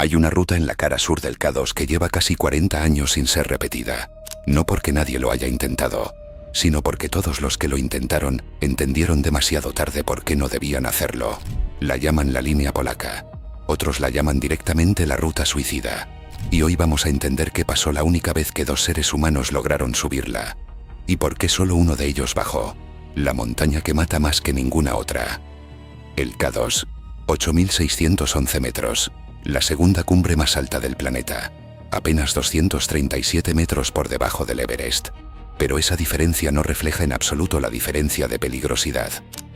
Hay una ruta en la cara sur del K2 que lleva casi 40 años sin ser repetida. No porque nadie lo haya intentado, sino porque todos los que lo intentaron entendieron demasiado tarde por qué no debían hacerlo. La llaman la línea polaca. Otros la llaman directamente la ruta suicida. Y hoy vamos a entender qué pasó la única vez que dos seres humanos lograron subirla. Y por qué solo uno de ellos bajó. La montaña que mata más que ninguna otra. El K2. 8.611 metros. La segunda cumbre más alta del planeta. Apenas 237 metros por debajo del Everest. Pero esa diferencia no refleja en absoluto la diferencia de peligrosidad.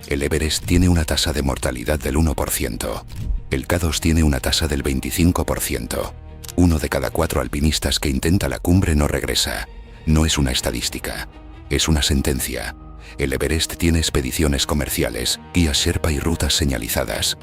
El Everest tiene una tasa de mortalidad del 1%. El K2 tiene una tasa del 25%. 1 de cada 4 alpinistas que intenta la cumbre no regresa. No es una estadística. Es una sentencia. El Everest tiene expediciones comerciales, guías Sherpa y rutas señalizadas.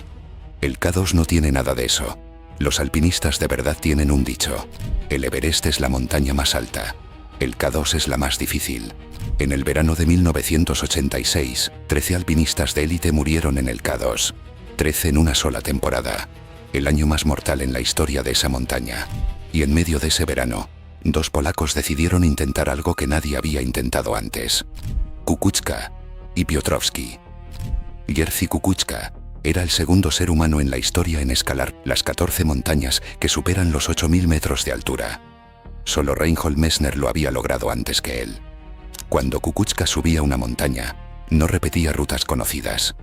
El K2 no tiene nada de eso. Los alpinistas de verdad tienen un dicho. El Everest es la montaña más alta. El K2 es la más difícil. En el verano de 1986, 13 alpinistas de élite murieron en el K2. 13 en una sola temporada. El año más mortal en la historia de esa montaña. Y en medio de ese verano, dos polacos decidieron intentar algo que nadie había intentado antes. Kukuczka y Piotrowski. Jerzy Kukuczka era el segundo ser humano en la historia en escalar las 14 montañas que superan los 8.000 metros de altura. Solo Reinhold Messner lo había logrado antes que él. Cuando Kukuczka subía una montaña, no repetía rutas conocidas.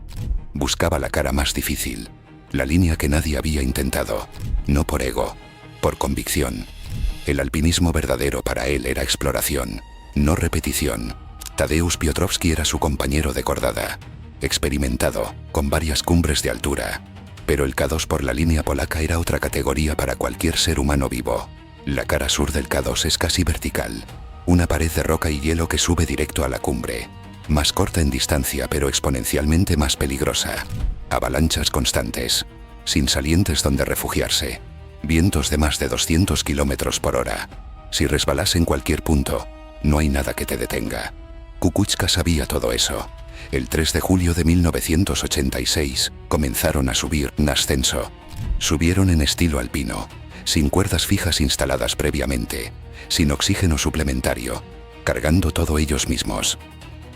Buscaba la cara más difícil, la línea que nadie había intentado, no por ego, por convicción. El alpinismo verdadero para él era exploración, no repetición. Tadeusz Piotrowski era su compañero de cordada, experimentado, con varias cumbres de altura. Pero el K2 por la línea polaca era otra categoría para cualquier ser humano vivo. La cara sur del K2 es casi vertical. Una pared de roca y hielo que sube directo a la cumbre. Más corta en distancia pero exponencialmente más peligrosa. Avalanchas constantes. Sin salientes donde refugiarse. Vientos de más de 200 km por hora. Si resbalas en cualquier punto, no hay nada que te detenga. Kukuczka sabía todo eso. El 3 de julio de 1986, comenzaron a subir en ascenso. Subieron en estilo alpino, sin cuerdas fijas instaladas previamente, sin oxígeno suplementario, cargando todo ellos mismos.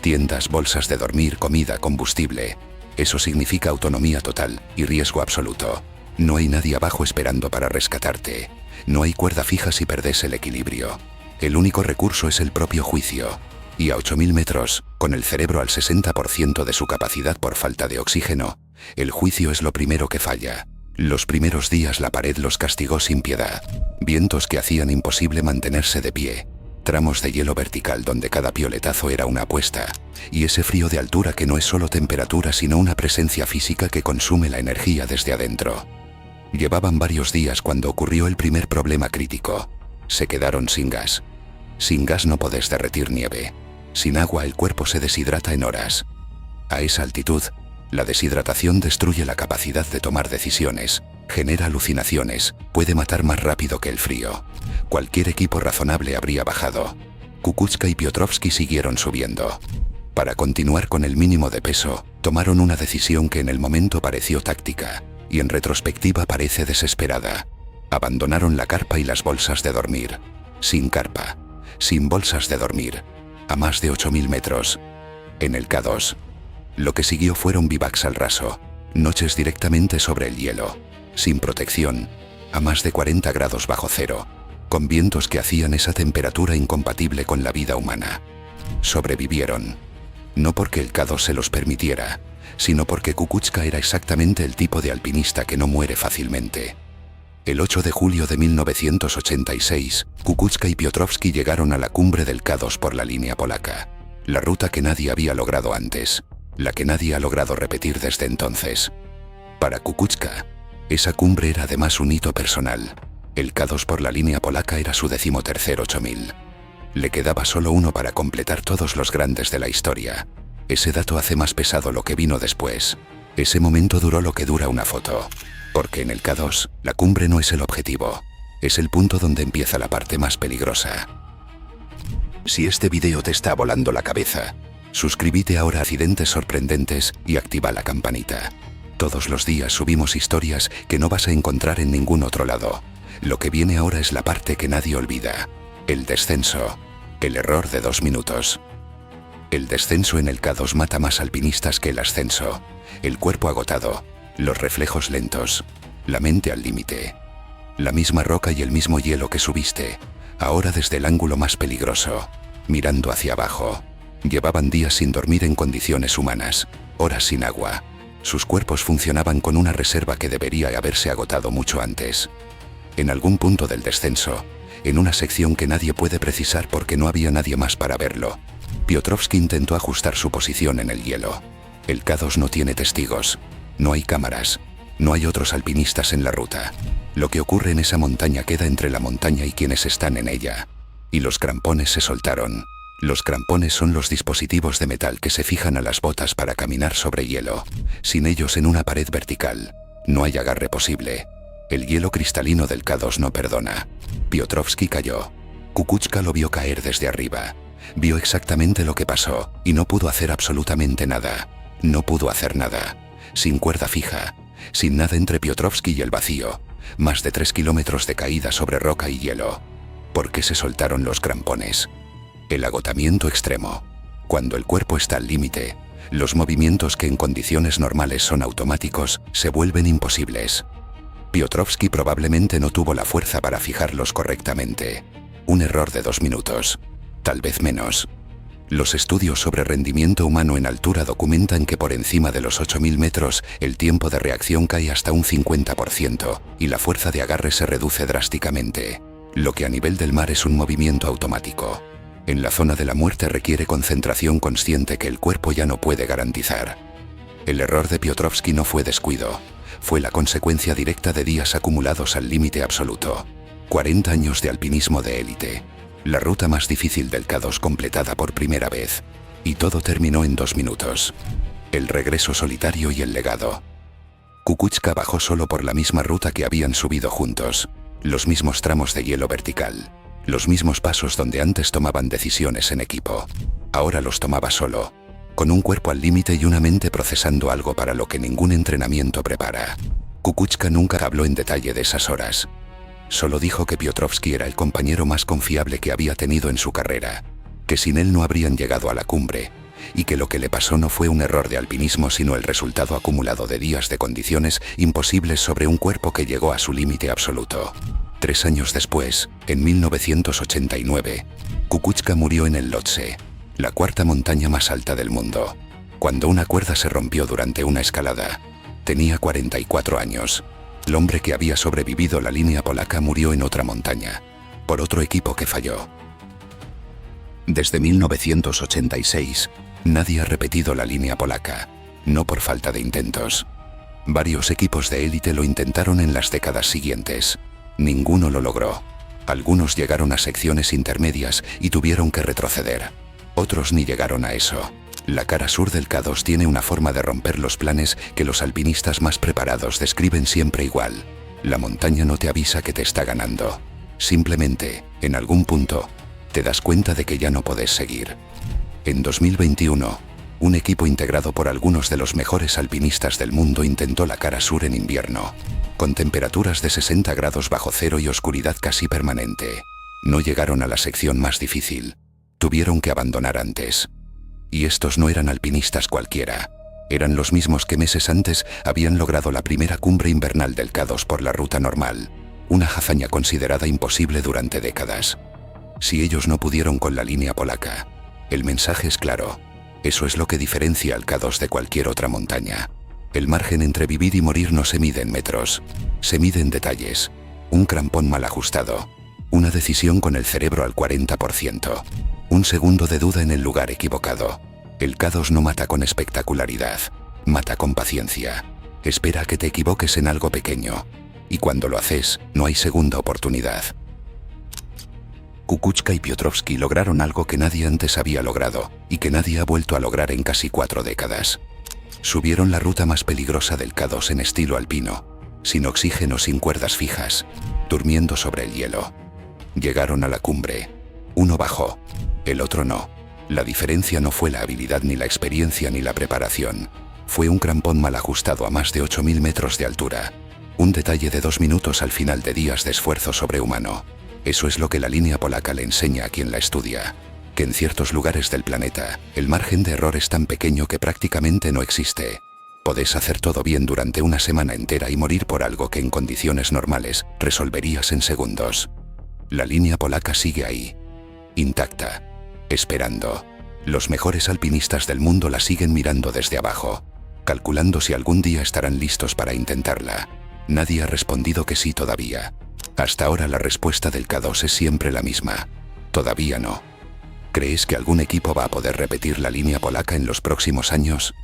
Tiendas, bolsas de dormir, comida, combustible. Eso significa autonomía total y riesgo absoluto. No hay nadie abajo esperando para rescatarte. No hay cuerda fija si perdes el equilibrio. El único recurso es el propio juicio. Y a 8.000 metros, con el cerebro al 60% de su capacidad por falta de oxígeno, el juicio es lo primero que falla. Los primeros días la pared los castigó sin piedad. Vientos que hacían imposible mantenerse de pie. Tramos de hielo vertical donde cada pioletazo era una apuesta. Y ese frío de altura que no es solo temperatura sino una presencia física que consume la energía desde adentro. Llevaban varios días cuando ocurrió el primer problema crítico. Se quedaron sin gas. Sin gas no podés derretir nieve. Sin agua el cuerpo se deshidrata en horas. A esa altitud, la deshidratación destruye la capacidad de tomar decisiones, genera alucinaciones, puede matar más rápido que el frío. Cualquier equipo razonable habría bajado. Kukuczka y Piotrowski siguieron subiendo. Para continuar con el mínimo de peso, tomaron una decisión que en el momento pareció táctica, y en retrospectiva parece desesperada. Abandonaron la carpa y las bolsas de dormir. Sin carpa, sin bolsas de dormir, a más de 8.000 metros. En el K2. Lo que siguió fueron bivacs al raso, noches directamente sobre el hielo, sin protección, a más de 40 grados bajo cero, con vientos que hacían esa temperatura incompatible con la vida humana. Sobrevivieron. No porque el K2 se los permitiera, sino porque Kukuczka era exactamente el tipo de alpinista que no muere fácilmente. El 8 de julio de 1986, Kukuczka y Piotrowski llegaron a la cumbre del K2 por la línea polaca. La ruta que nadie había logrado antes. La que nadie ha logrado repetir desde entonces. Para Kukuczka, esa cumbre era además un hito personal. El K2 por la línea polaca era su 13º 8.000. Le quedaba solo uno para completar todos los grandes de la historia. Ese dato hace más pesado lo que vino después. Ese momento duró lo que dura una foto. Porque en el K2, la cumbre no es el objetivo. Es el punto donde empieza la parte más peligrosa. Si este video te está volando la cabeza, suscríbete ahora a Accidentes Sorprendentes y activa la campanita. Todos los días subimos historias que no vas a encontrar en ningún otro lado. Lo que viene ahora es la parte que nadie olvida. El descenso. El error de 2 minutos. El descenso en el K2 mata más alpinistas que el ascenso. El cuerpo agotado, los reflejos lentos, la mente al límite. La misma roca y el mismo hielo que subiste, ahora desde el ángulo más peligroso, mirando hacia abajo. Llevaban días sin dormir en condiciones humanas, horas sin agua. Sus cuerpos funcionaban con una reserva que debería haberse agotado mucho antes. En algún punto del descenso, en una sección que nadie puede precisar porque no había nadie más para verlo, Piotrowski intentó ajustar su posición en el hielo. El K2 no tiene testigos, no hay cámaras, no hay otros alpinistas en la ruta. Lo que ocurre en esa montaña queda entre la montaña y quienes están en ella. Y los crampones se soltaron. Los crampones son los dispositivos de metal que se fijan a las botas para caminar sobre hielo. Sin ellos en una pared vertical, no hay agarre posible. El hielo cristalino del K2 no perdona. Piotrowski cayó. Kukuczka lo vio caer desde arriba. Vio exactamente lo que pasó y no pudo hacer absolutamente nada. No pudo hacer nada. Sin cuerda fija, sin nada entre Piotrowski y el vacío. Más de 3 kilómetros de caída sobre roca y hielo. ¿Por qué se soltaron los crampones? El agotamiento extremo. Cuando el cuerpo está al límite, los movimientos que en condiciones normales son automáticos se vuelven imposibles. Piotrowski probablemente no tuvo la fuerza para fijarlos correctamente. Un error de 2 minutos. Tal vez menos. Los estudios sobre rendimiento humano en altura documentan que por encima de los 8.000 metros el tiempo de reacción cae hasta un 50% y la fuerza de agarre se reduce drásticamente, lo que a nivel del mar es un movimiento automático. En la zona de la muerte requiere concentración consciente que el cuerpo ya no puede garantizar. El error de Piotrowski no fue descuido, fue la consecuencia directa de días acumulados al límite absoluto. 40 años de alpinismo de élite. La ruta más difícil del K2 completada por primera vez. Y todo terminó en 2 minutos. El regreso solitario y el legado. Kukuczka bajó solo por la misma ruta que habían subido juntos. Los mismos tramos de hielo vertical. Los mismos pasos donde antes tomaban decisiones en equipo. Ahora los tomaba solo. Con un cuerpo al límite y una mente procesando algo para lo que ningún entrenamiento prepara. Kukuczka nunca habló en detalle de esas horas. Solo dijo que Piotrowski era el compañero más confiable que había tenido en su carrera, que sin él no habrían llegado a la cumbre, y que lo que le pasó no fue un error de alpinismo sino el resultado acumulado de días de condiciones imposibles sobre un cuerpo que llegó a su límite absoluto. 3 años después, en 1989, Kukuczka murió en el Lhotse, la 4ª montaña más alta del mundo, cuando una cuerda se rompió durante una escalada. Tenía 44 años. El hombre que había sobrevivido la línea polaca murió en otra montaña, por otro equipo que falló. Desde 1986, nadie ha repetido la línea polaca, no por falta de intentos. Varios equipos de élite lo intentaron en las décadas siguientes. Ninguno lo logró. Algunos llegaron a secciones intermedias y tuvieron que retroceder. Otros ni llegaron a eso. La cara sur del K2 tiene una forma de romper los planes que los alpinistas más preparados describen siempre igual. La montaña no te avisa que te está ganando. Simplemente, en algún punto, te das cuenta de que ya no podés seguir. En 2021, un equipo integrado por algunos de los mejores alpinistas del mundo intentó la cara sur en invierno, con temperaturas de 60 grados bajo cero y oscuridad casi permanente. No llegaron a la sección más difícil. Tuvieron que abandonar antes. Y estos no eran alpinistas cualquiera. Eran los mismos que meses antes habían logrado la primera cumbre invernal del K2 por la ruta normal, una hazaña considerada imposible durante décadas. Si ellos no pudieron con la línea polaca, el mensaje es claro. Eso es lo que diferencia al K2 de cualquier otra montaña. El margen entre vivir y morir no se mide en metros, se mide en detalles. Un crampón mal ajustado, una decisión con el cerebro al 40%. Un segundo de duda en el lugar equivocado. El K2 no mata con espectacularidad, mata con paciencia. Espera a que te equivoques en algo pequeño. Y cuando lo haces, no hay segunda oportunidad. Kukuczka y Piotrowski lograron algo que nadie antes había logrado, y que nadie ha vuelto a lograr en casi 4 décadas. Subieron la ruta más peligrosa del K2 en estilo alpino, sin oxígeno, sin cuerdas fijas, durmiendo sobre el hielo. Llegaron a la cumbre. Uno bajó, el otro no. La diferencia no fue la habilidad ni la experiencia ni la preparación. Fue un crampón mal ajustado a más de 8000 metros de altura. Un detalle de 2 minutos al final de días de esfuerzo sobrehumano. Eso es lo que la línea polaca le enseña a quien la estudia. Que en ciertos lugares del planeta, el margen de error es tan pequeño que prácticamente no existe. Podés hacer todo bien durante una semana entera y morir por algo que en condiciones normales resolverías en segundos. La línea polaca sigue ahí, intacta, esperando. Los mejores alpinistas del mundo la siguen mirando desde abajo, calculando si algún día estarán listos para intentarla. Nadie ha respondido que sí todavía. Hasta ahora la respuesta del K2 es siempre la misma. Todavía no. ¿Crees que algún equipo va a poder repetir la línea polaca en los próximos años?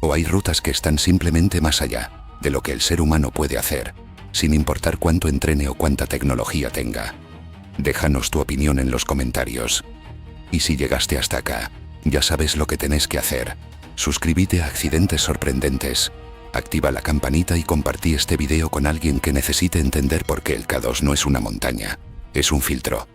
¿O hay rutas que están simplemente más allá de lo que el ser humano puede hacer, sin importar cuánto entrene o cuánta tecnología tenga? Déjanos tu opinión en los comentarios. Y si llegaste hasta acá, ya sabes lo que tenés que hacer. Suscríbete a Accidentes Sorprendentes, activa la campanita y compartí este video con alguien que necesite entender por qué el K2 no es una montaña, es un filtro.